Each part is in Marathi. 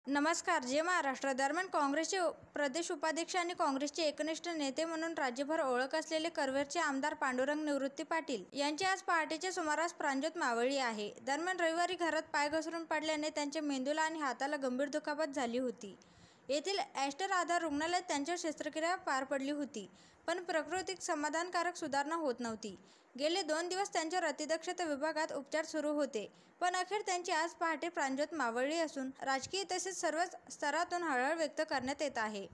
नमस्कार. जय महाराष्ट्र. दरम्यान काँग्रेसचे प्रदेश उपाध्यक्ष आणि काँग्रेसचे एकनिष्ठ नेते म्हणून राज्यभर ओळख असलेले करवीरचे आमदार पांडुरंग निवृत्ती पाटील यांची आज पहाटेच्या सुमारास प्राणज्योत मावळली आहे. दरम्यान रविवारी घरात पाय घसरून पडल्याने त्यांच्या मेंदूला आणि हाताला गंभीर दुखापत झाली होती. येथील ॲस्टर आधार रुग्णालयात त्यांच्यावर शस्त्रक्रिया पार पडली होती, पण प्रकृतीत समाधानकारक सुधारणा होत नव्हती. गेले 2 दिवस त्यांच्यावर अतिदक्षता विभागात उपचार सुरू होते, पण अखेर त्यांची आज पहाटे प्राणज्योत मावळली असून राजकीय तसेच सर्वच स्तरातून हळहळ व्यक्त करण्यात येत आहे.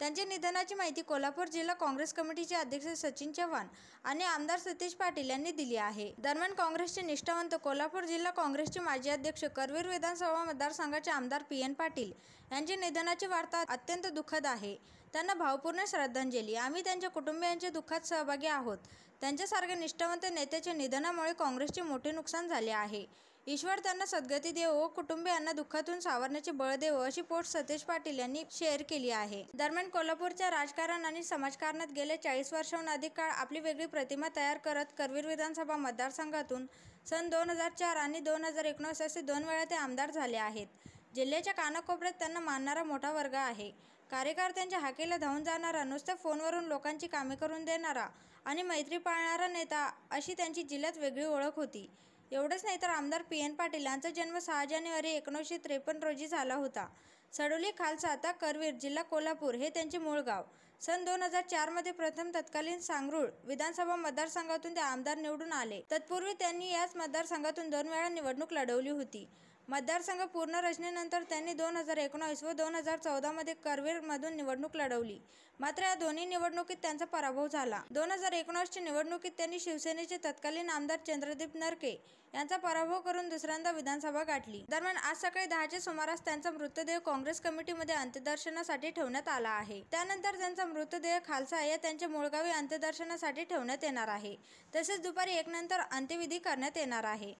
त्यांच्या निधनाची माहिती कोल्हापूर जिल्हा काँग्रेस कमिटीचे अध्यक्ष सचिन चव्हाण आणि आमदार सतीश पाटील यांनी दिली आहे. दरम्यान काँग्रेसचे निष्ठावंत कोल्हापूर जिल्हा काँग्रेसचे माजी अध्यक्ष, करवीर विधानसभा मतदारसंघाचे आमदार पी.एन. पाटील यांच्या निधनाची वार्ता अत्यंत दुःखद आहे. त्यांना भावपूर्ण श्रद्धांजली. आम्ही त्यांच्या कुटुंबियांच्या दुःखात सहभागी आहोत. त्यांच्यासारख्या निष्ठावंत नेत्याच्या निधनामुळे काँग्रेसचे मोठे नुकसान झाले आहे. ईश्वर त्यांना सद्गती देवो व कुटुंबियांना दुःखातून सावरण्याचे बळ देवो, अशी पोस्ट सतीश पाटील यांनी शेअर केली आहे. दरम्यान कोल्हापूरच्या राजकारण आणि समाजकारणात गेल्या 40 वर्षांहून अधिक काळ आपली वेगळी प्रतिमा तयार करत करवीर विधानसभा मतदारसंघातून सन 2004 आणि 2019 असे 2 वेळा ते आमदार झाले आहेत. जिल्ह्याच्या कानाकोपऱ्यात त्यांना मानणारा मोठा वर्ग आहे. कार्यकर्त्यांच्या हाकेला धावून जाणारा, नुसत्या फोनवरून लोकांची कामे करून देणारा आणि मैत्री पाळणारा नेता, अशी त्यांची जिल्ह्यात वेगळी ओळख होती. एवढंच नाही तर आमदार पी.एन. पाटील यांचा जन्म 6 जानेवारी 1953 रोजी झाला होता. सडोली खालसा ता करवीर, जिल्हा कोल्हापूर हे त्यांचे मूळ गाव. सन 2004 मध्ये प्रथम तत्कालीन सांगरूळ विधानसभा मतदारसंघातून ते आमदार निवडून आले. तत्पूर्वी त्यांनी याच मतदारसंघातून 2 वेळा निवडणूक लढवली होती. मतदारसंघ पूर्ण रचनेनंतर त्यांनी 2019 व 2014 मध्ये करवीरमधून निवडणूक लढवली. मात्र या दोन्ही निवडणुकीत त्यांचा पराभव झाला. 2019च्या निवडणुकीत त्यांनी शिवसेनेचे तत्कालीन आमदार चंद्रदीप नरके यांचा पराभव करून दुसऱ्यांदा विधानसभा गाठली. दरम्यान आज सकाळी 10च्या सुमारास त्यांचा मृतदेह काँग्रेस कमिटीमध्ये अंत्यदर्शनासाठी ठेवण्यात आला आहे. त्यानंतर त्यांचा मृतदेह खालसा या त्यांच्या मूळगावी अंत्यदर्शनासाठी ठेवण्यात येणार आहे. तसेच दुपारी 1 नंतर अंत्यविधी करण्यात येणार आहे.